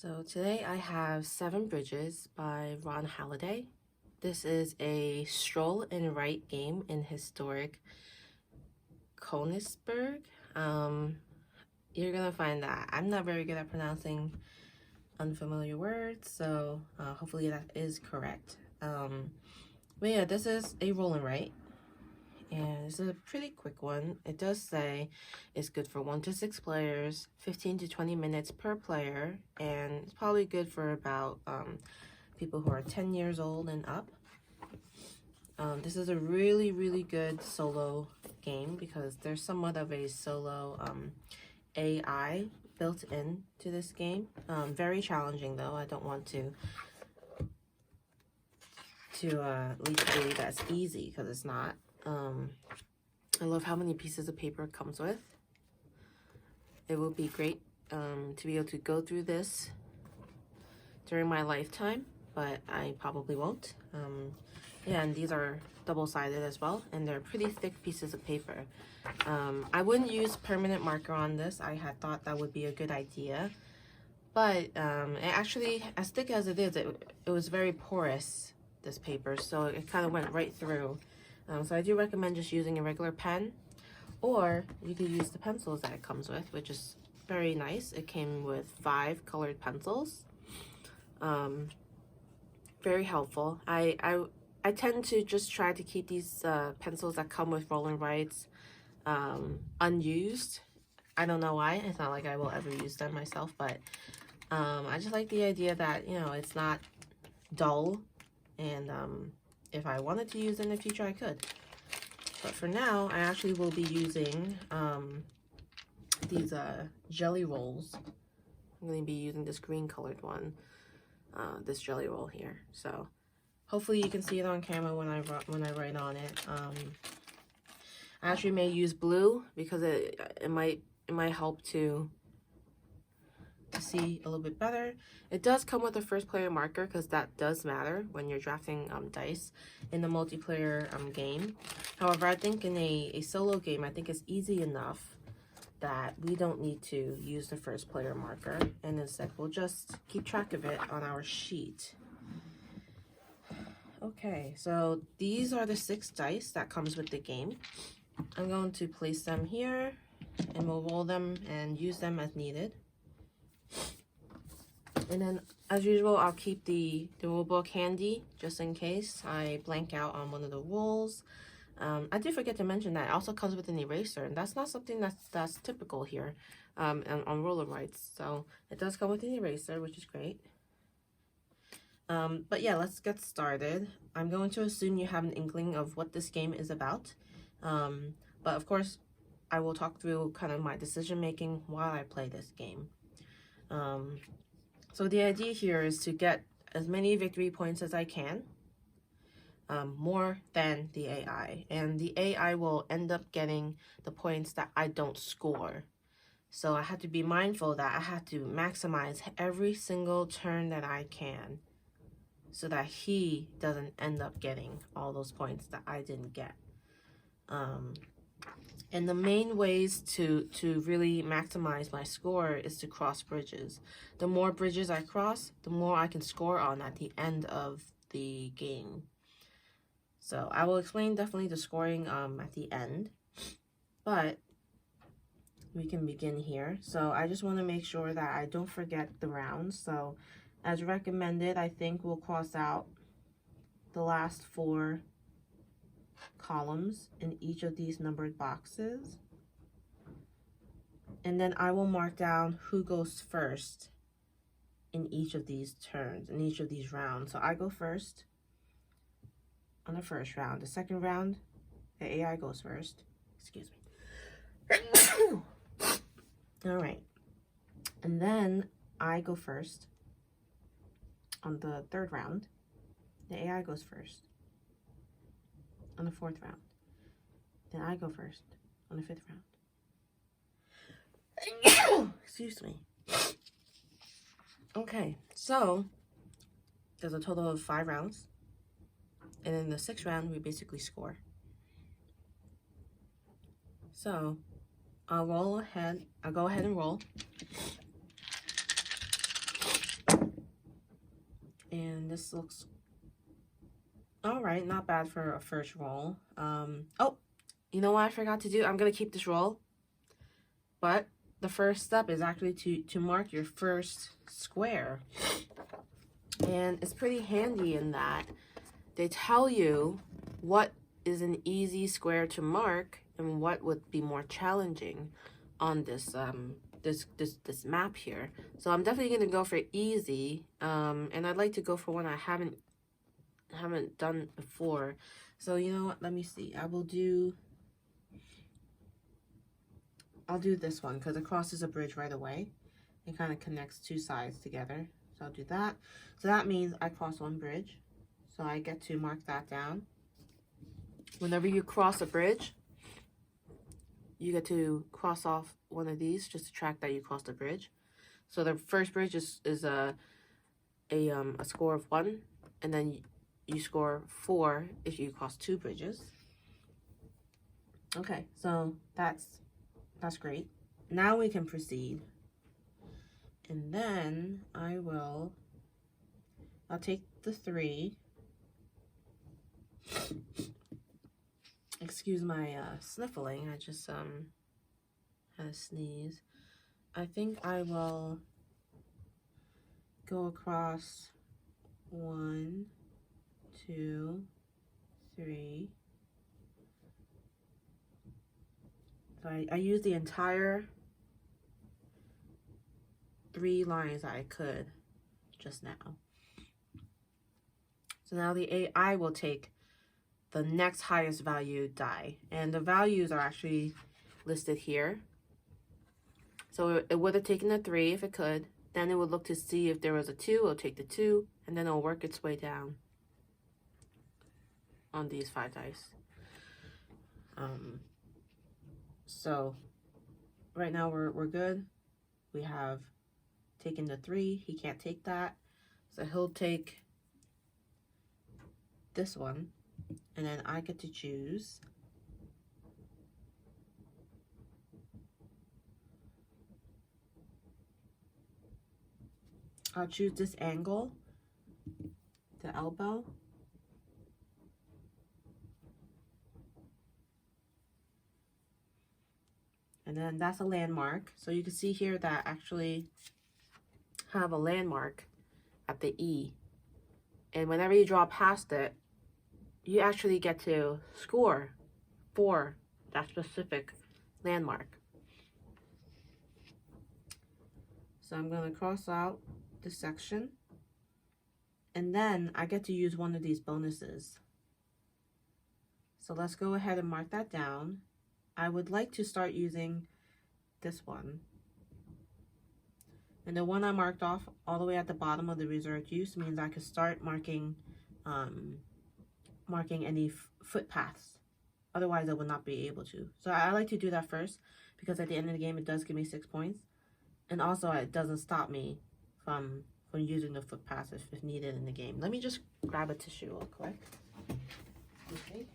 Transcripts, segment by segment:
So today I have Seven Bridges by Ron Halliday. This is a stroll and write game in historic Königsberg. You're gonna find that I'm not very good at pronouncing unfamiliar words, so hopefully that is correct. But yeah, this is a roll and write, and it's a pretty quick one. It does say it's good for 1 to 6 players, 15 to 20 minutes per player, and it's probably good for about people who are 10 years old and up. This is a really good solo game because there's somewhat of a solo AI built in to this game. Very challenging though. I don't want to lead to believe that's easy, because it's not. I love how many pieces of paper it comes with. It would be great to be able to go through this during my lifetime, but I probably won't. Yeah, and these are double-sided as well, and they're pretty thick pieces of paper. I wouldn't use permanent marker on this. I had thought that would be a good idea, but it actually, as thick as it is, it was very porous, this paper, so it kind of went right through. So I do recommend just using a regular pen, or you could use the pencils that it comes with, which is very nice. It came with 5 colored pencils. Very helpful. I tend to just try to keep these pencils that come with roll and writes unused. I don't know why. It's not like I will ever use them myself, but I just like the idea that, you know, it's not dull, and if I wanted to use it in the future, I could. But for now, I actually will be using these jelly rolls. I'm going to be using this green colored one, this jelly roll here. So hopefully you can see it on camera when I write on it. I actually may use blue because it might help to see a little bit better. It does come with a first player marker, because that does matter when you're drafting dice in a multiplayer game. However, I think in a solo game, I think it's easy enough that we don't need to use the first player marker, and instead we'll just keep track of it on our sheet. Okay, so these are the 6 dice that comes with the game. I'm going to place them here, and we'll roll them and use them as needed. And then, as usual, I'll keep the rule book handy just in case I blank out on one of the rules. I did forget to mention that it also comes with an eraser, and that's not something that's typical here on roll and writes. So it does come with an eraser, which is great. But yeah, let's get started. I'm going to assume you have an inkling of what this game is about. But of course, I will talk through kind of my decision making while I play this game. So the idea here is to get as many victory points as I can, more than the AI. And the AI will end up getting the points that I don't score. So I have to be mindful that I have to maximize every single turn that I can, so that he doesn't end up getting all those points that I didn't get. And the main ways to really maximize my score is to cross bridges. The more bridges I cross, the more I can score on at the end of the game. So I will explain definitely the scoring at the end, but we can begin here. So I just want to make sure that I don't forget the rounds. So as recommended, I think we'll cross out the last 4 columns in each of these numbered boxes, and then I will mark down who goes first in each of these turns, in each of these rounds. So I go first on the first round. The second round, the AI goes first. Excuse me. All right, and then I go first on the 3rd round. The AI goes first on the 4th round. Then I go first on the 5th round. Excuse me. Okay, so there's a total of 5 rounds. And in the 6th round, we basically score. So I'll go ahead and roll. And this looks all right, not bad for a first roll. Oh, you know what I forgot to do? I'm gonna keep this roll, but the first step is actually to mark your first square. And it's pretty handy in that they tell you what is an easy square to mark and what would be more challenging on this this map here. So I'm definitely gonna go for easy, and I'd like to go for one I haven't done before. So you know what, let me see. I'll do this one because it crosses a bridge right away. It kind of connects two sides together. So I'll do that. So that means I cross one bridge. So I get to mark that down. Whenever you cross a bridge, you get to cross off one of these just to track that you crossed the bridge. So the first bridge is a score of 1, and then you score 4 if you cross 2 bridges. Okay, so that's great. Now we can proceed. And then I'll take the 3. Excuse my sniffling. I just had a sneeze. I think I will go across 1, 2, 3. So I use the entire 3 lines I could just now. So now the AI will take the next highest value die, and the values are actually listed here. So it would have taken a 3 if it could. Then it would look to see if there was a 2, it'll take the 2, and then it'll work its way down on these 5 dice. So right now we're good. We have taken the 3. He can't take that, so he'll take this one, and then I get to choose. I'll choose this angle, the elbow. And then that's a landmark. So you can see here that I actually have a landmark at the E. And whenever you draw past it, you actually get to score for that specific landmark. So I'm going to cross out this section. And then I get to use one of these bonuses. So let's go ahead and mark that down. I would like to start using this one. And the one I marked off all the way at the bottom of the reserved use means I could start marking any footpaths. Otherwise, I would not be able to. So I like to do that first because at the end of the game, it does give me 6 points. And also, it doesn't stop me from using the footpaths if needed in the game. Let me just grab a tissue real quick. Okay.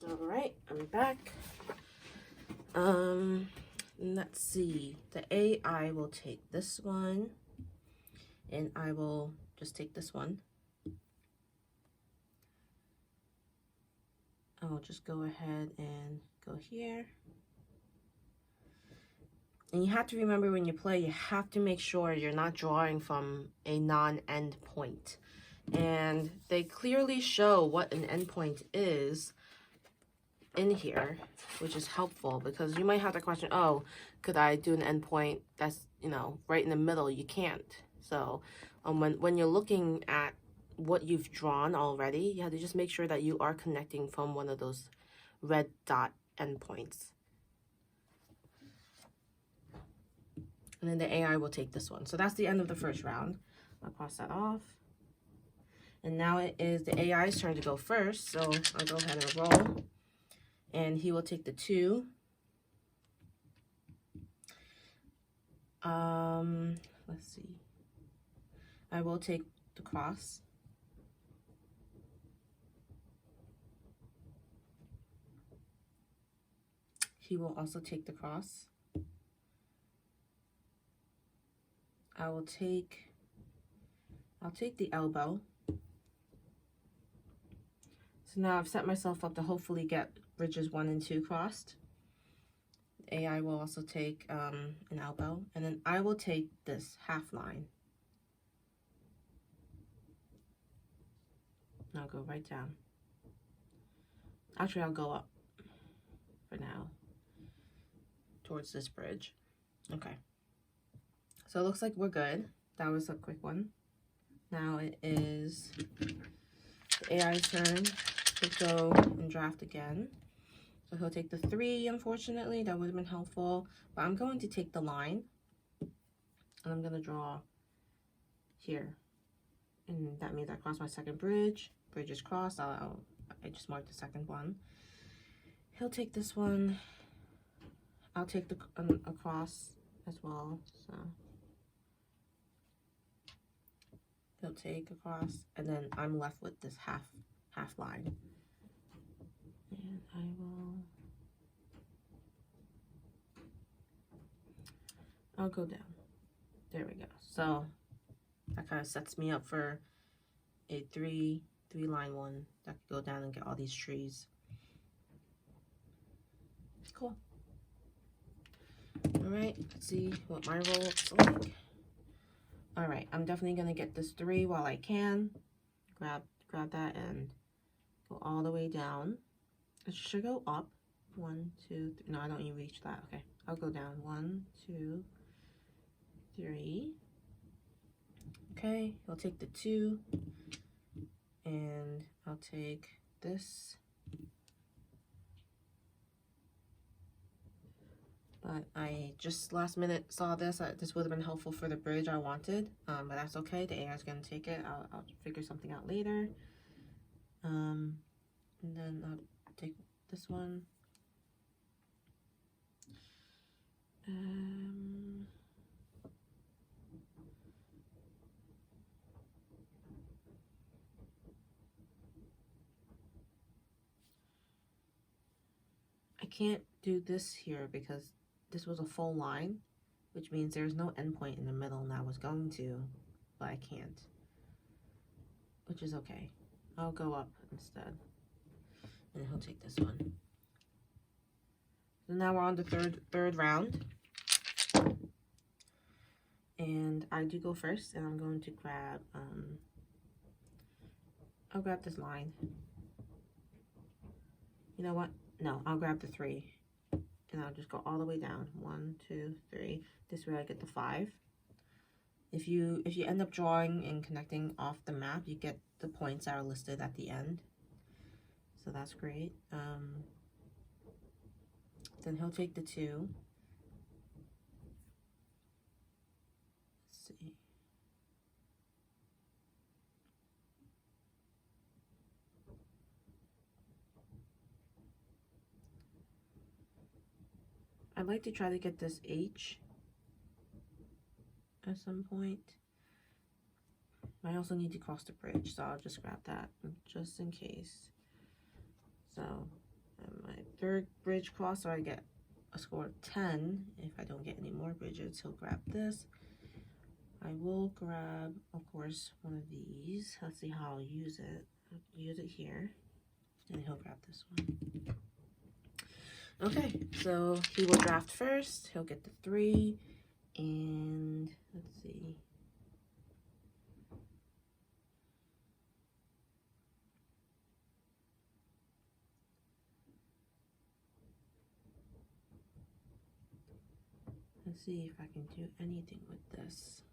All right, I'm back. Let's see. The AI will take this one, and I will just take this one. I'll just go ahead and go here. And you have to remember when you play, you have to make sure you're not drawing from a non-end point. And they clearly show what an endpoint is in here, which is helpful because you might have the question, oh, could I do an endpoint that's, you know, right in the middle? You can't. So when you're looking at what you've drawn already, you have to just make sure that you are connecting from one of those red dot endpoints. And then the AI will take this one. So that's the end of the first round. I'll cross that off. And now it is the AI's turn to go first. So I'll go ahead and roll. And he will take the 2. Let's see. I will take the cross. He will also take the cross. I'll take the elbow. So now I've set myself up to hopefully get bridges 1 and 2 crossed. AI will also take an elbow, and then I will take this half line. I'll go right down. Actually, I'll go up for now towards this bridge. Okay. So it looks like we're good. That was a quick one. Now it is the AI's turn to go and draft again. So he'll take the 3, unfortunately. That would have been helpful. But I'm going to take the line. And I'm going to draw here. And that means I cross my second bridge. Bridge is crossed. I just marked the second one. He'll take this one. I'll take the across as well. So he'll take across. And then I'm left with this half line. And I will... I'll go down. There we go. So that kind of sets me up for a 3 line one that could go down and get all these trees. Cool. All right, let's see what my roll looks like. All right, I'm definitely gonna get this 3 while I can. Grab that and go all the way down. It should go up. 1, 2, 3. No, I don't even reach that. Okay, I'll go down. 1, 2, 3. Okay, I'll take the 2, and I'll take this. But I just last minute saw this. This would have been helpful for the bridge I wanted, but that's okay. The AI is going to take it. I'll figure something out later. And then I'll take this one. I can't do this here because this was a full line, which means there's no endpoint in the middle, and I was going to, but I can't, which is okay. I'll go up instead, and he'll take this one. So now we're on the third round, and I do go first, and I'm going to grab, I'll grab this line. You know what? No, I'll grab the 3, and I'll just go all the way down. 1, 2, 3. This way I get the 5. If you end up drawing and connecting off the map, you get the points that are listed at the end. So that's great. Then he'll take the 2. Let's see. I'd like to try to get this H at some point. I also need to cross the bridge, so I'll just grab that just in case. So my 3rd bridge cross, so I get a score of 10. If I don't get any more bridges, he'll grab this. I will grab, of course, one of these. Let's see how I'll use it. I'll use it here, and he'll grab this one. Okay, so he will draft first. He'll get the 3, and let's see. Let's see if I can do anything with this.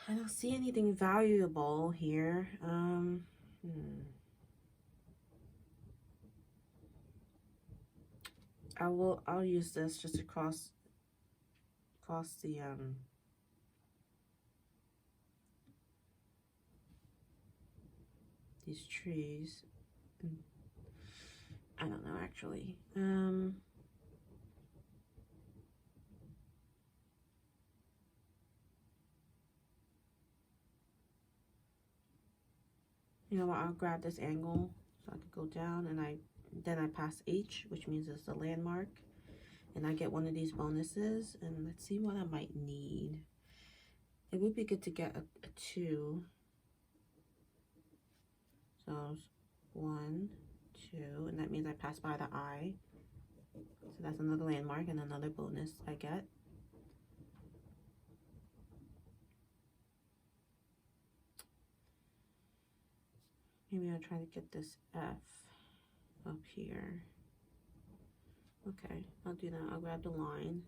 I don't see anything valuable here. I'll use this just to cross the these trees. I don't know actually. You know what, I'll grab this angle so I could go down, and then I pass H, which means it's the landmark, and I get one of these bonuses. And let's see what I might need. It would be good to get a 2. So 1, 2, and that means I pass by the I. So that's another landmark and another bonus I get. Maybe I'll try to get this F up here. Okay, I'll do that. I'll grab the line,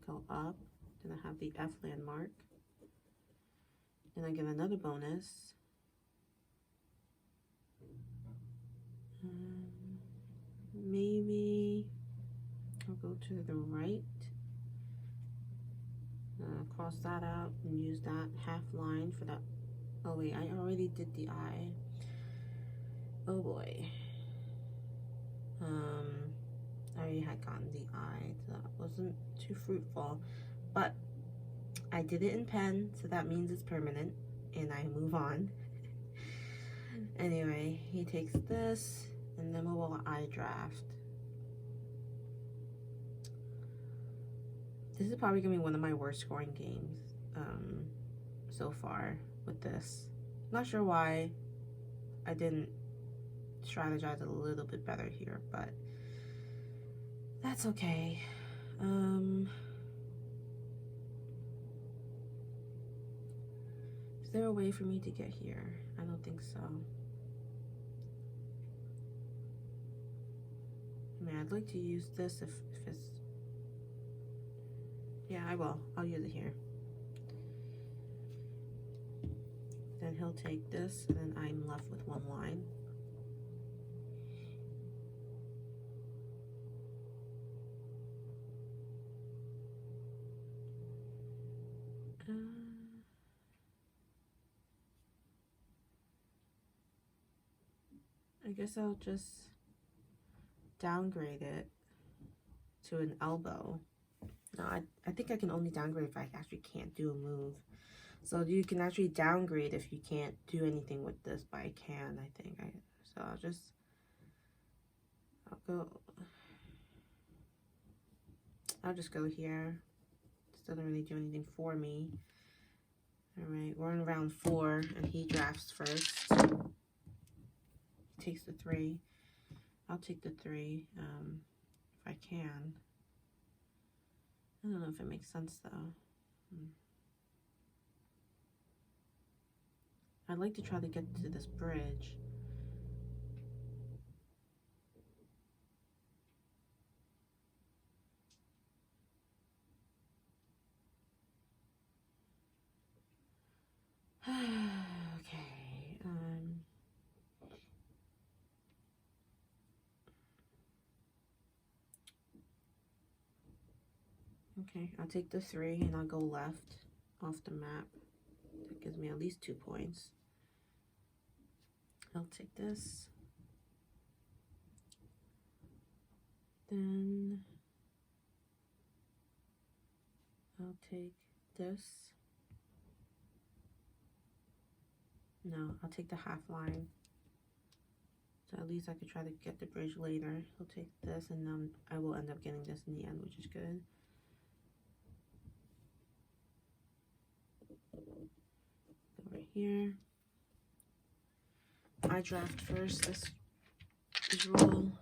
go up, then I have the F landmark. Then I get another bonus. Maybe I'll go to the right. Cross that out and use that half line for that. Oh wait, I already did the I. Oh boy. I already had gotten the I, so that wasn't too fruitful. But I did it in pen, so that means it's permanent, and I move on. Anyway, he takes this, and then what will I draft? This is probably gonna be one of my worst scoring games so far with this. Not sure why I didn't strategize a little bit better here, but that's okay. Is there a way for me to get here? I don't think so. I mean, I'd like to use this if it's... Yeah, I will. I'll use it here. Then he'll take this, and then I'm left with one line. I guess I'll just downgrade it to an elbow. No, I think I can only downgrade if I actually can't do a move. So you can actually downgrade if you can't do anything with this, but I can, I think. So I'll just go here. This doesn't really do anything for me. All right, we're in round 4, and he drafts first. He takes the 3. I'll take the 3 if I can. I don't know if it makes sense though. I'd like to try to get to this bridge. Okay, I'll take the 3 and I'll go left off the map. That gives me at least 2 points. I'll take this. Then I'll take this. No, I'll take the half line. So at least I could try to get the bridge later. I'll take this, and then I will end up getting this in the end, which is good. Go right here. I draft first this roll.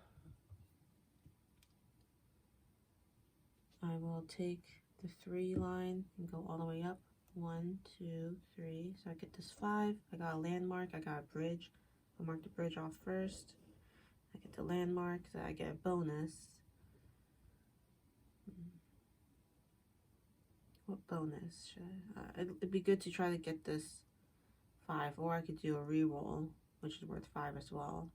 I will take the 3 line and go all the way up. 1, 2, 3. So I get this 5. I got a landmark. I got a bridge. I'll mark the bridge off first. I get the landmark, so I get a bonus. What bonus should it'd be good to try to get this 5, or I could do a reroll, which is worth 5 as well.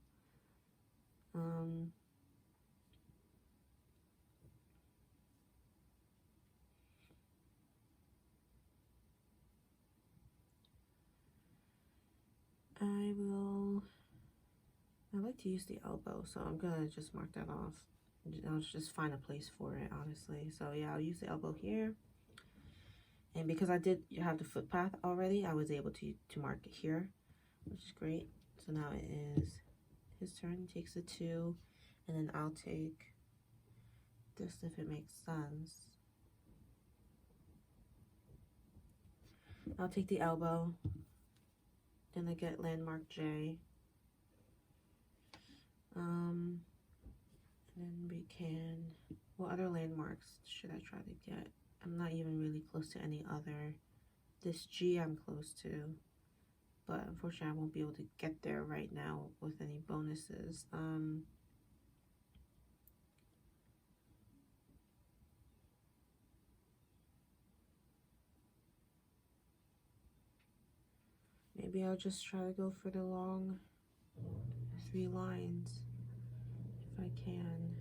I will like to use the elbow, so I'm gonna just mark that off. I'll just find a place for it, honestly. So yeah, I'll use the elbow here. And because I did have the footpath already, I was able to mark it here, which is great. So now it is his turn. He takes a 2, and then I'll take this if it makes sense. I'll take the elbow. Then I get landmark J. And then we can, what other landmarks should I try to get? I'm not even really close to any other. This G I'm close to, but unfortunately I won't be able to get there right now with any bonuses. Maybe I'll just try to go for the long 3 lines if I can.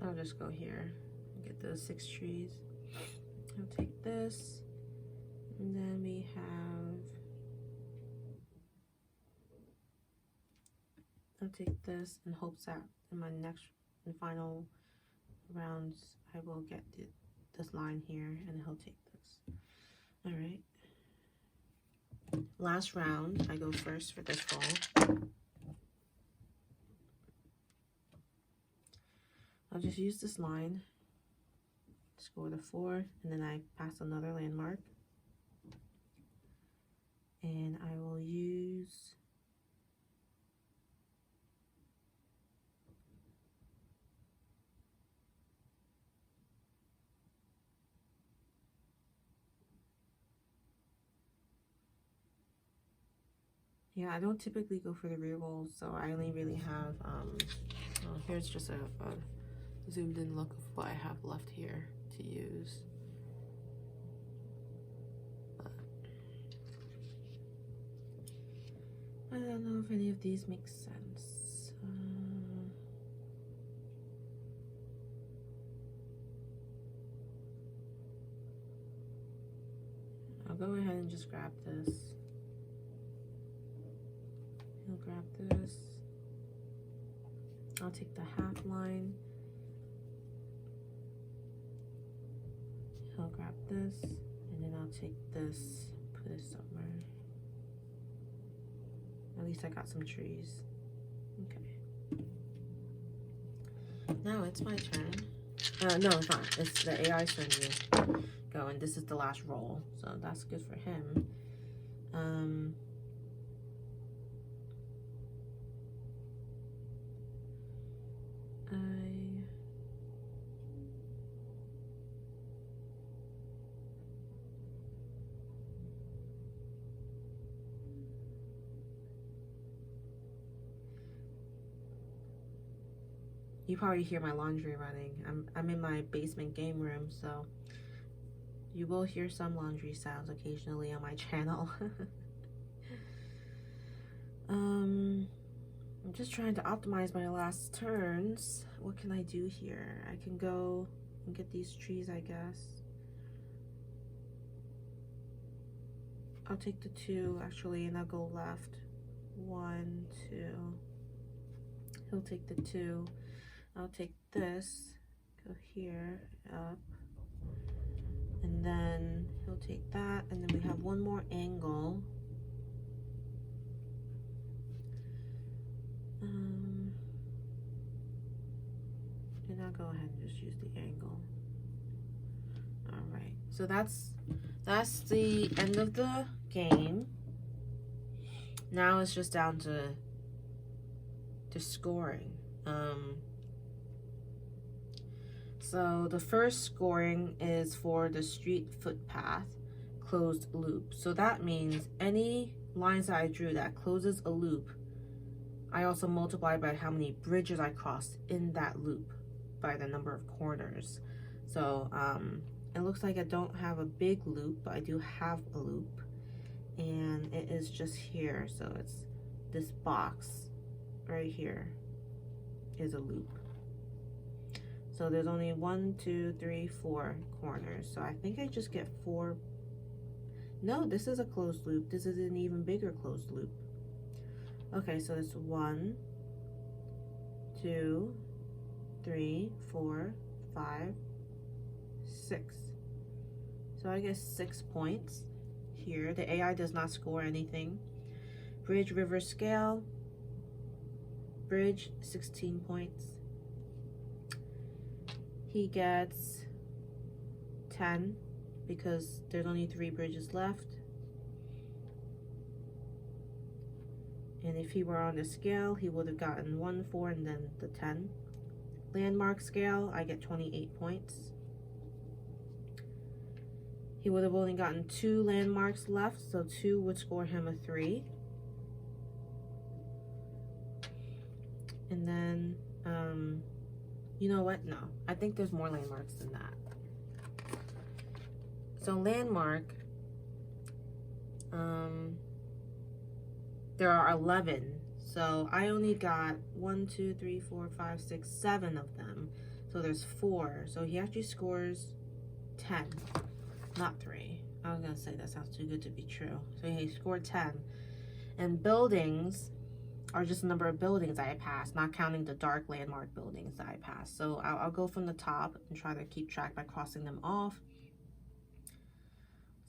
I'll just go here and get those 6 trees. I'll take this, and then we have, I'll take this in hopes that in my next and final rounds I will get this line here, and he'll take this. All right. Last round, I go first for this ball. I'll just use this line, score the 4, and then I pass another landmark. And I will use I don't typically go for the rerolls, so I only really have well, here's just a zoomed in look of what I have left here to use. But I don't know if any of these make sense. I'll go ahead and just grab this. He'll grab this. I'll take the half line. He'll grab this, and then I'll take this, put it somewhere. At least I got some trees. Okay. Now it's my turn. No, it's not. It's the AI's turn to go, and this is the last roll, so that's good for him. You probably hear my laundry running. I'm in my basement game room, so you will hear some laundry sounds occasionally on my channel. I'm just trying to optimize my last turns. What can I do here? I can go and get these trees, I guess. I'll take the 2 actually, and I'll go left. 1, 2. He'll take the 2. I'll take this, go here, up, and then he'll take that, and then we have one more angle. And I'll go ahead and just use the angle. All right, so that's the end of the game. Now it's just down to scoring. So the first scoring is for the street footpath closed loop. So that means any lines that I drew that closes a loop, I also multiply by how many bridges I crossed in that loop by the number of corners. So it looks like I don't have a big loop, but I do have a loop, and it is just here. So it's this box right here is a loop. So there's only 1, 2, 3, 4 corners. So I think I just get 4. No, this is a closed loop. This is an even bigger closed loop. Okay, so it's 1, 2, 3, 4, 5, 6. So I get 6 points here. The AI does not score anything. Bridge, river, scale. Bridge, 16 points. He gets 10 because there's only 3 bridges left. And if he were on the scale, he would have gotten 1, 4, and then the 10. Landmark scale, I get 28 points. He would have only gotten 2 landmarks left, so 2 would score him a 3. And then, you know what? No, I think there's more landmarks than that. So landmark, there are 11. So I only got 1, 2, 3, 4, 5, 6, 7 of them. So there's 4. So he actually scores 10, not 3. I was gonna say that sounds too good to be true. So he scored 10. And buildings are just the number of buildings I passed, not counting the dark landmark buildings that I passed. So I'll go from the top and try to keep track by crossing them off.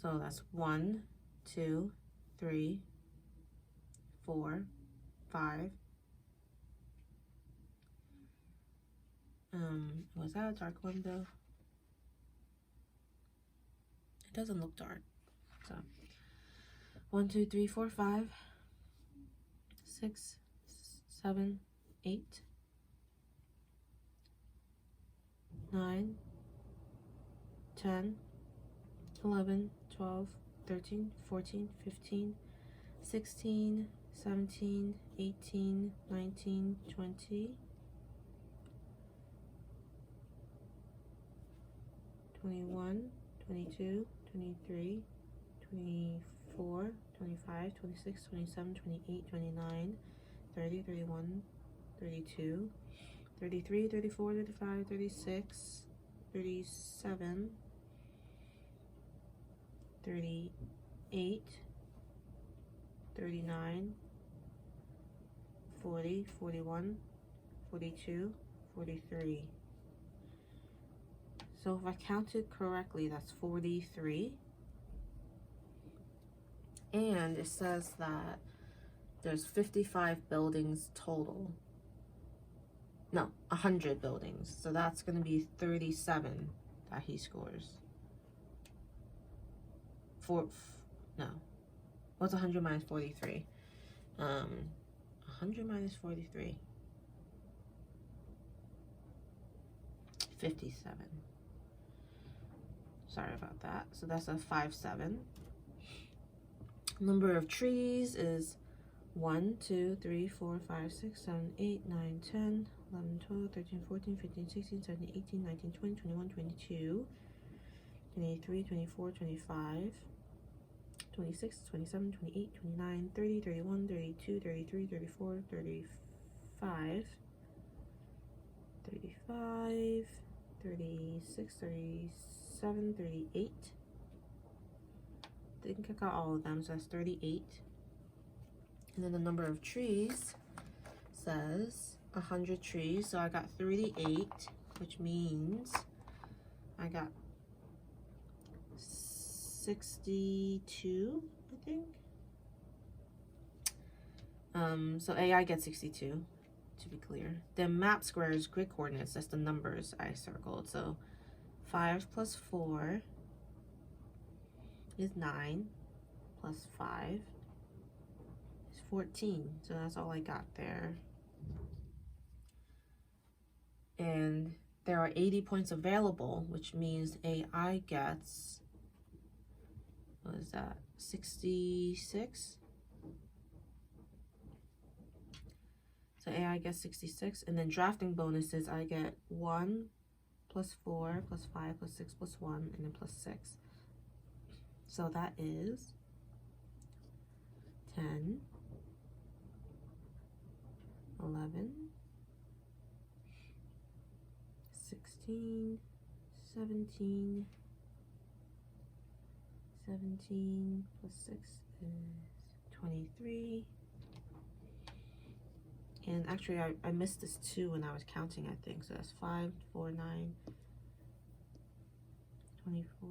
So that's 1, 2, 3, 4, 5. Was that a dark window? It doesn't look dark. So 1, 2, 3, 4, 5, 6, 7, 8, 9, 10, 11, 12, 13, 14, 15, 16, 17, 18, 19, 20, 21, 22, 23, 24, 25, 26, 27, 28, 29, 30, 31, 32, 33, 34, 35, 36, 37, 38, 39, 40, 41, 42, 43. So if I counted correctly, that's 43. And it says that there's 55 buildings total. No, 100 buildings. So that's going to be 37 that he scores. No. What's 100 minus 43? 100 minus 43. 57. Sorry about that. So that's a 5, 7. Number of trees is 1, 2, 3, 4, 5, 6, 7, 8, 9, 10, 11, 12, 13, 14, 15, 16, 17, 18, 19, 20, 21, 22, 23, 24, 25, 26, 27, 28, 29, 30, 31, 32, 33, 34, 35, 35, 36, 37, 38. I think I got all of them, so that's 38. And then the number of trees says 100 trees, so I got 38, which means I got 62, I think. So AI gets 62, to be clear. Then map squares grid coordinates, that's the numbers I circled. So 5 plus 4 is 9, plus 5 is 14. So that's all I got there. And there are 80 points available, which means AI gets, what is that, 66? So AI gets 66. And then drafting bonuses, I get 1 plus 4 plus 5 plus 6 plus 1 and then plus 6. So that is 10, 11, 16, 17, 17 plus 6 is 23. And actually, I missed this 2 when I was counting, I think. So that's 5, 4, 9, 24,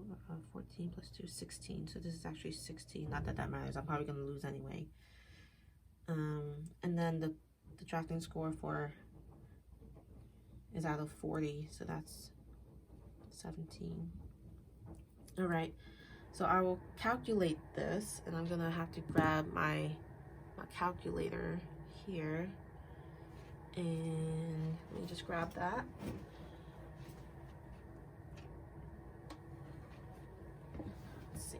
14 plus 2, 16. So this is actually 16. Not that that matters. I'm probably going to lose anyway. And then the drafting score for is out of 40. So that's 17. All right. So I will calculate this. And I'm going to have to grab my calculator here. And let me just grab that. Let's see.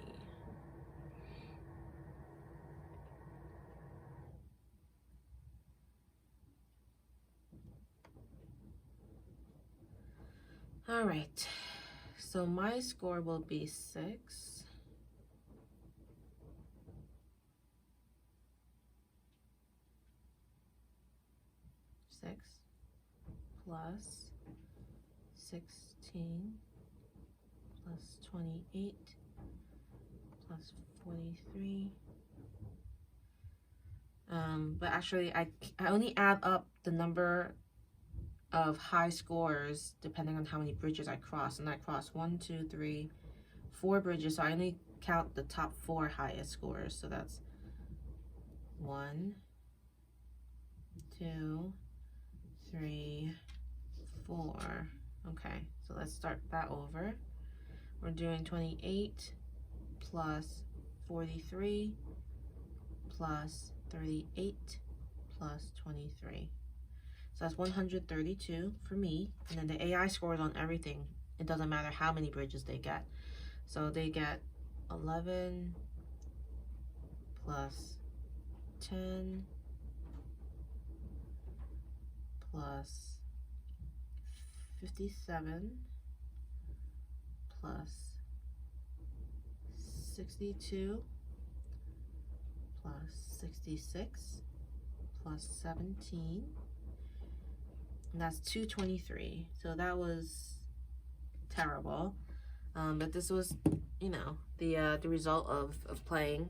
All right. So my score will be 6. 6 plus 16 plus 28 plus 43. But actually I only add up the number of high scores depending on how many bridges I cross, and I cross 1, 2, 3, 4 bridges, so I only count the top 4 highest scores. So that's 1, 2, 3, 4. Okay, so let's start that over. We're doing 28 plus 43 plus 38 plus 23. So that's 132 for me. And then the AI scores on everything. It doesn't matter how many bridges they get. So they get 11 plus 10 plus 57 plus 62 plus 66 plus 17, and that's 223. So that was terrible, but this was, you know, the result of playing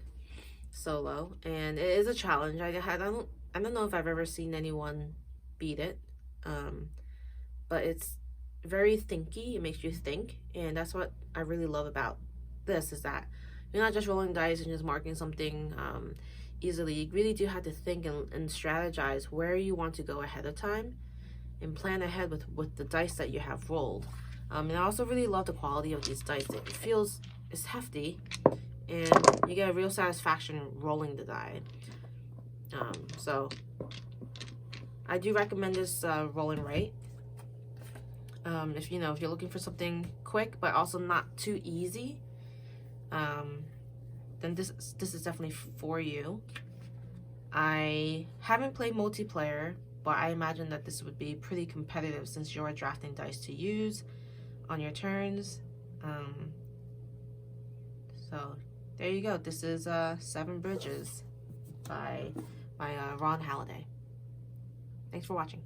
solo, and it is a challenge. I don't know if I've ever seen anyone beat it, but it's very thinky. It makes you think, and that's what I really love about this, is that you're not just rolling dice and just marking something easily. You really do have to think and strategize where you want to go ahead of time and plan ahead with the dice that you have rolled. And I also really love the quality of these dice. It's hefty, and you get a real satisfaction rolling the die. So I do recommend this roll and write. If you're looking for something quick but also not too easy, then this is definitely for you. I haven't played multiplayer, but I imagine that this would be pretty competitive since you're drafting dice to use on your turns. So there you go. This is 7 Bridges by Ron Halliday. Thanks for watching.